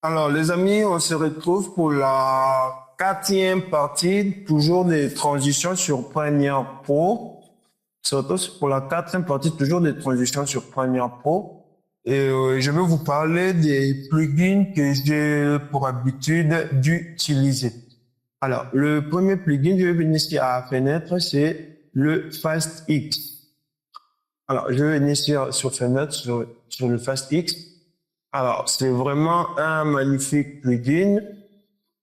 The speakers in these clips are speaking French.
Alors, les amis, on se retrouve pour la quatrième partie, toujours des transitions sur Premiere Pro. Surtout pour la quatrième partie, toujours des transitions sur Premiere Pro. Et je vais vous parler des plugins que j'ai pour habitude d'utiliser. Alors, le premier plugin que je vais venir ici à fenêtre, c'est le FastX. Alors, je vais venir sur fenêtre, sur le FastX. Alors, c'est vraiment un magnifique plugin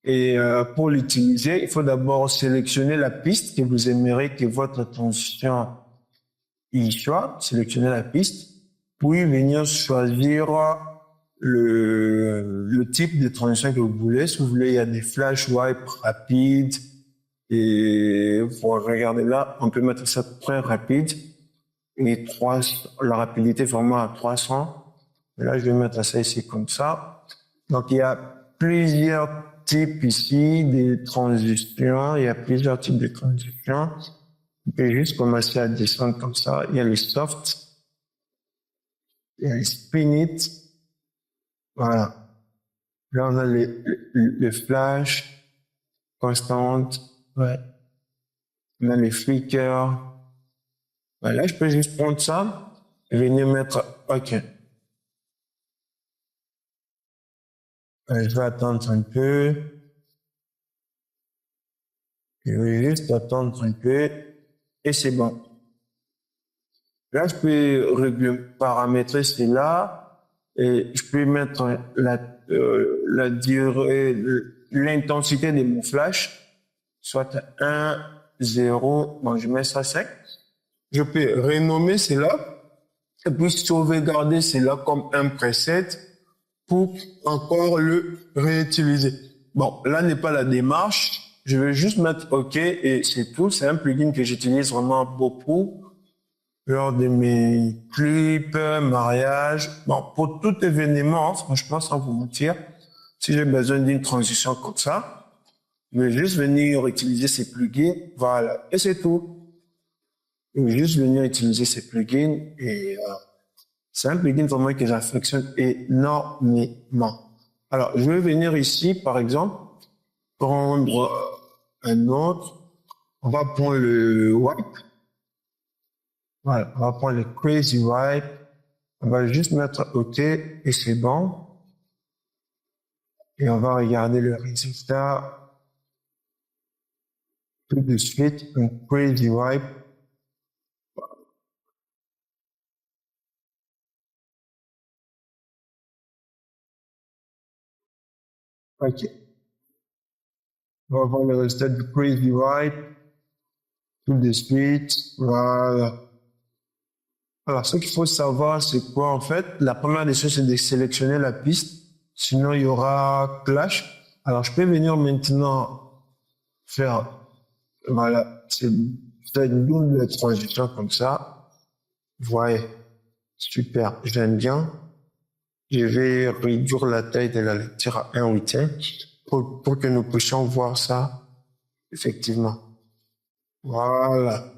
et pour l'utiliser, il faut d'abord sélectionner la piste que vous aimeriez que votre transition y soit, sélectionner la piste, puis venir choisir le type de transition que vous voulez. Si vous voulez, il y a des flash wipe rapides et vous regardez là, on peut mettre ça très rapide et la rapidité vraiment à 300. Et là, je vais mettre ça ici comme ça. Donc, il y a plusieurs types ici de transitions. Il y a plusieurs types de transitions. On peut juste commencer à descendre comme ça. Il y a les soft. Il y a les spin it. Voilà. Là, on a les flash, constantes. Ouais. On a les flickers. Voilà, je peux juste prendre ça et venir mettre OK. Je vais attendre un peu. Je vais juste attendre un peu. Et c'est bon. Là, je peux paramétrer cela et je peux mettre la durée, l'intensité de mon flash, soit 1, 0, bon, je mets ça 5. Je peux renommer cela et puis sauvegarder cela comme un preset pour encore le réutiliser. Bon, là n'est pas la démarche. Je vais juste mettre OK et c'est tout. C'est un plugin que j'utilise vraiment beaucoup lors de mes clips, mariages. Bon, pour tout événement, franchement, sans vous mentir, si j'ai besoin d'une transition comme ça, je vais juste venir utiliser ces plugins. Voilà. Et c'est tout. Je vais juste venir utiliser ces plugins et c'est un plugin vraiment que j'affectionne énormément. Alors, je vais venir ici, par exemple, prendre un autre. On va prendre le wipe. Voilà, on va prendre le crazy wipe. On va juste mettre OK et c'est bon. Et on va regarder le résultat tout de suite. Un crazy wipe. OK. On va voir le résultat du crazy wipe tout de suite. Voilà. Alors, ce qu'il faut savoir, c'est quoi, en fait? La première des choses, c'est de sélectionner la piste. Sinon, il y aura clash. Alors, je peux venir maintenant faire, voilà, c'est une double transition comme ça. Vous voyez, super, j'aime bien. Je vais réduire la taille de la lecture à 1/8 pour que nous puissions voir ça, effectivement. Voilà.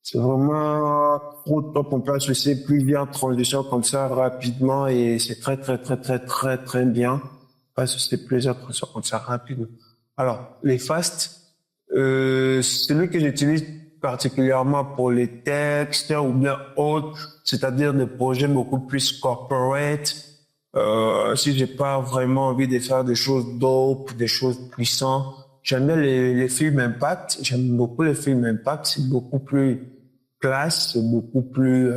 C'est vraiment trop top. On peut associer plusieurs transitions comme ça rapidement et c'est très, très, très, très, très, très bien. On peut associer plusieurs transitions comme ça rapidement. Alors, les fast, celui que j'utilise particulièrement pour les textes ou bien autres, c'est-à-dire des projets beaucoup plus corporate. Si j'ai pas vraiment envie de faire des choses dope, des choses puissantes, j'aime bien les films impact. J'aime beaucoup les films impact. C'est beaucoup plus classe, c'est beaucoup plus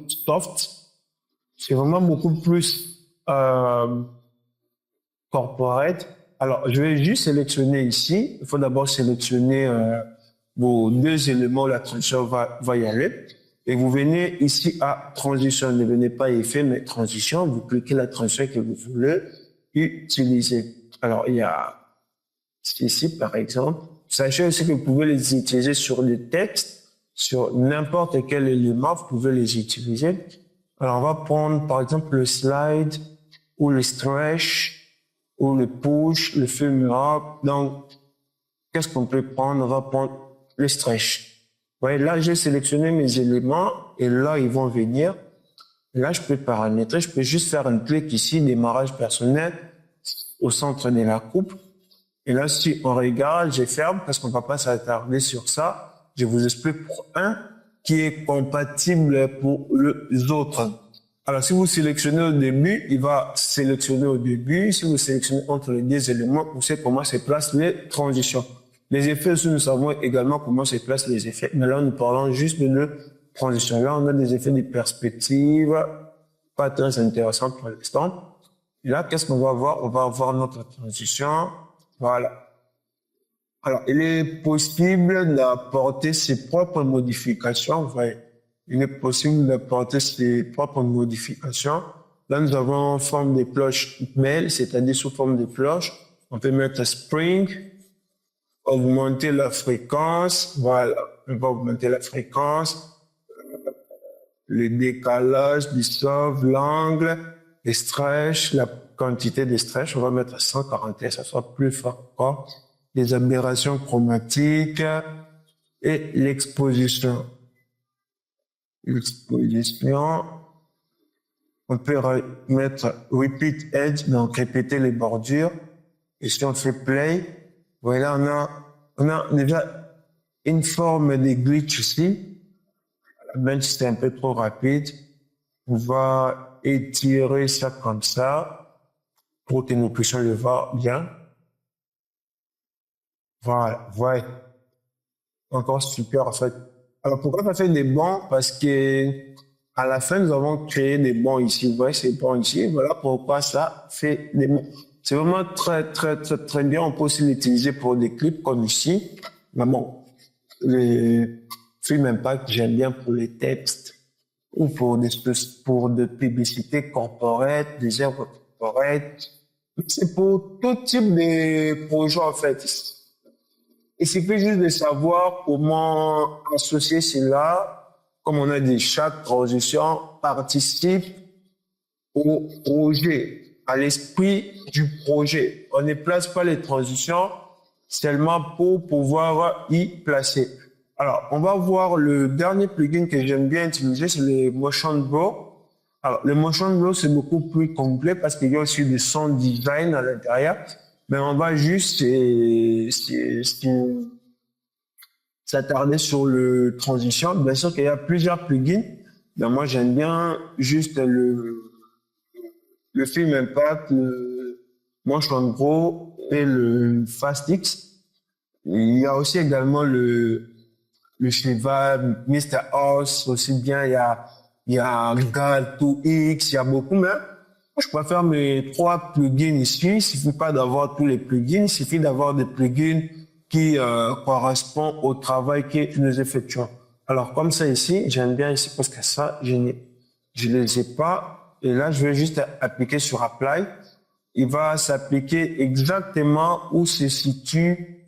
soft. C'est vraiment beaucoup plus corporate. Alors, je vais juste sélectionner ici. Il faut d'abord sélectionner vos deux éléments où la transition va y aller. Et vous venez ici à transition. Ne venez pas effet, mais transition. Vous cliquez la transition que vous voulez utiliser. Alors, il y a ici, par exemple. Sachez aussi que vous pouvez les utiliser sur le texte, sur n'importe quel élément, vous pouvez les utiliser. Alors, on va prendre, par exemple, le slide ou le stretch ou le push, le film up. Donc, qu'est-ce qu'on peut prendre? On va prendre le stretch. Vous voyez, là, j'ai sélectionné mes éléments et là, ils vont venir. Et là, je peux paramétrer, je peux juste faire un clic ici, démarrage personnel, au centre de la coupe. Et là, si on regarde, je ferme parce qu'on va pas s'attarder sur ça. Je vous explique pour un qui est compatible pour les autres. Alors, si vous sélectionnez au début, il va sélectionner au début. Si vous sélectionnez entre les deux éléments, vous savez comment se placent les transitions. Les effets aussi, nous savons également comment se placent les effets. Mais là, nous parlons juste de transition. Là, on a des effets de perspective, pas très intéressants pour l'instant. Et là, qu'est-ce qu'on va voir? On va avoir notre transition. Voilà. Alors, il est possible d'apporter ses propres modifications. Vous voyez, il est possible d'apporter ses propres modifications. Là, nous avons en forme de cloche mail, c'est-à-dire sous forme de cloche. On peut mettre spring, augmenter la fréquence. Voilà, on va augmenter la fréquence, le décalage du sauve, l'angle, les stretch, la quantité de stretch. On va mettre 141, ça sera plus fort encore. Les aberrations chromatiques et l'exposition. L'exposition, on peut mettre repeat edge, donc répéter les bordures. Et si on fait play, voilà, on a déjà une forme de glitch ici. Même si c'est un peu trop rapide, on va étirer ça comme ça pour que nous puissions le voir bien. Voilà, ouais. Encore super, en fait. Alors, pourquoi ça fait des bons? Parce que, à la fin, nous avons créé des bons ici. Vous voyez, ces bons ici. Voilà pourquoi ça fait des bons. C'est vraiment très bien. On peut aussi l'utiliser pour des clips comme ici. Mais bon, les Film Impact, j'aime bien pour les textes ou pour des publicités corporate, des œuvres corporate. C'est pour tout type de projet, en fait. Il suffit juste de savoir comment associer cela, comme on a dit, chaque transition participe au projet, à l'esprit du projet. On ne place pas les transitions seulement pour pouvoir y placer. Alors, on va voir le dernier plugin que j'aime bien utiliser, c'est le Motion Blur. Alors, le Motion Blur, c'est beaucoup plus complet parce qu'il y a aussi du sound design à l'intérieur. Mais on va juste s'attarder sur le transition. Bien sûr qu'il y a plusieurs plugins. Mais moi, j'aime bien juste le Film Impact, le Motion Pro et le FastX. Il y a aussi également le Cheval, Mr. House, aussi bien, il y a Gal 2X, il y a beaucoup, mais je préfère mes 3 plugins ici. Il suffit pas d'avoir tous les plugins, il suffit d'avoir des plugins qui correspondent au travail que nous effectuons. Alors, comme ça ici, j'aime bien ici parce que ça, je les ai pas. Et là, je vais juste appliquer sur Apply. Il va s'appliquer exactement où se situe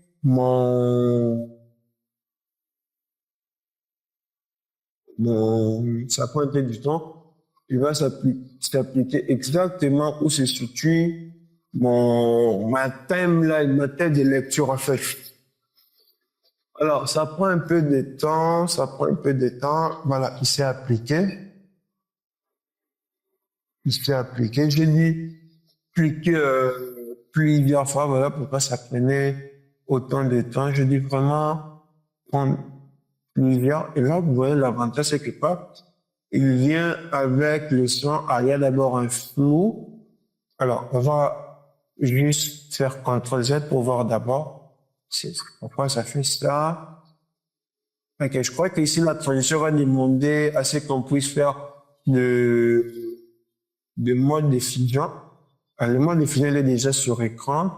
ça prend un peu du temps. Il va s'appliquer exactement où se situe ma timeline, ma tête de lecture, en fait. Alors, ça prend un peu de temps, Voilà, il s'est appliqué. J'ai dit plusieurs fois, voilà pourquoi ça prenait autant de temps. Je dis vraiment prendre plusieurs. Et là, vous voyez, l'avantage, c'est que quoi? Il vient avec le son. Il y a d'abord un flou. Alors, on va juste faire CTRL Z pour voir d'abord. Pourquoi ça fait ça? Ok, je crois qu'ici, la transition va demander à ce qu'on puisse faire de mode de fusion. Le mode de fusion, il est déjà sur écran.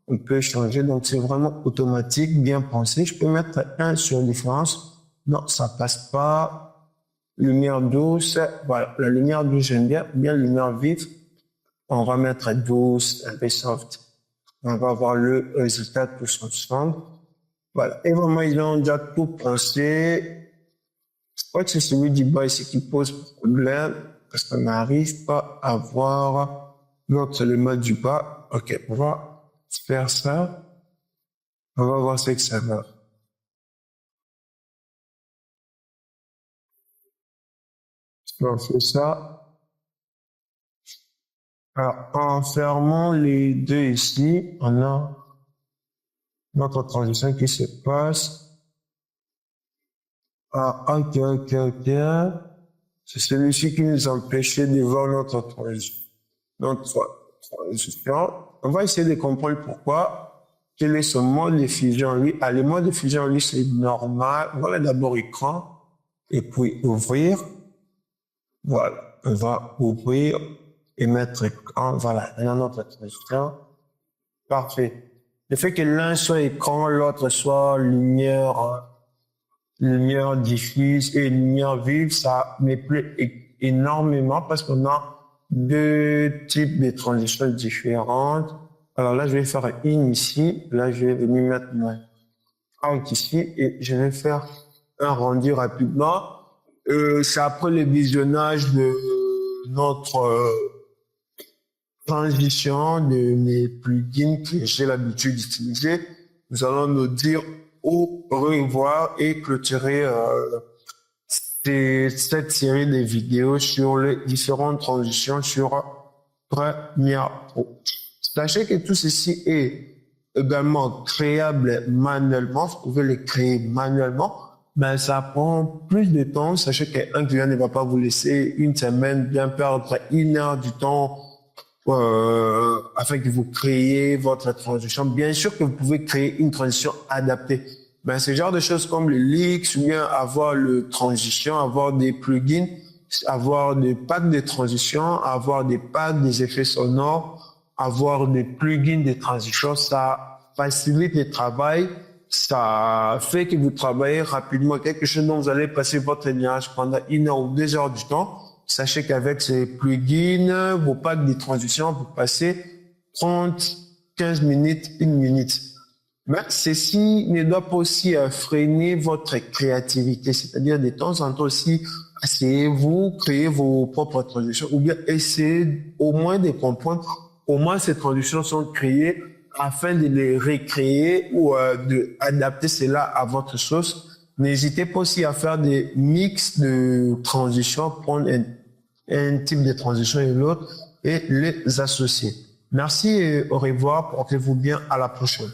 On peut changer, donc c'est vraiment automatique, bien pensé. Je peux mettre 1 sur différence. Non, ça passe pas. Lumière douce, voilà. La lumière douce, j'aime bien lumière vive. On va mettre douce, un peu soft. On va voir le résultat tous ensemble. Voilà. Et vraiment, ils ont déjà tout pensé. Je crois que c'est celui du bas ici qui pose problème parce qu'on n'arrive pas à voir l'autre, le mode du bas. Ok, on va faire ça. On va voir ce que ça va. On fait ça. Alors, en fermant les deux ici, on a notre transition qui se passe. Ah, ok. C'est celui-ci qui nous empêchait de voir notre transition. On va essayer de comprendre pourquoi. Quel est son mode de fusion en lui? Ah, le mode de fusion en lui, c'est normal. Voilà d'abord écran. Et puis ouvrir. Voilà. On va ouvrir et mettre écran. Voilà. Maintenant notre transition. Parfait. Le fait que l'un soit écran, l'autre soit lumière diffuse et lumière vive, ça me plaît énormément parce qu'on a deux types de transitions différentes. Alors là, je vais faire une ici. Là, je vais venir mettre mon out ici et je vais faire un rendu rapidement. C'est après le visionnage de notre transition de mes plugins que j'ai l'habitude d'utiliser. Nous allons nous dire au revoir et clôturer cette série de vidéos sur les différentes transitions sur Premiere Pro. Sachez que tout ceci est également créable manuellement. Vous pouvez le créer manuellement, mais ça prend plus de temps. Sachez qu'un client ne va pas vous laisser une semaine bien perdre 1 heure du temps afin que vous créez votre transition. Bien sûr que vous pouvez créer une transition adaptée. Ben, ce genre de choses comme le leaks, ou bien avoir le transition, avoir des plugins, avoir des packs de transition, avoir des packs des effets sonores, avoir des plugins de transition, ça facilite le travail, ça fait que vous travaillez rapidement quelque chose dont vous allez passer votre énergie pendant 1 heure ou 2 heures du temps. Sachez qu'avec ces plugins, vos packs de transition, vous passez 30, 15 minutes, 1 minute. Mais ceci ne doit pas aussi freiner votre créativité, c'est-à-dire de temps en temps aussi, essayez-vous créer vos propres transitions ou bien essayez au moins de comprendre comment ces transitions sont créées afin de les recréer ou de adapter cela à votre sauce. N'hésitez pas aussi à faire des mix de transitions, prendre un type de transition et l'autre et les associer. Merci et au revoir, portez-vous bien, à la prochaine.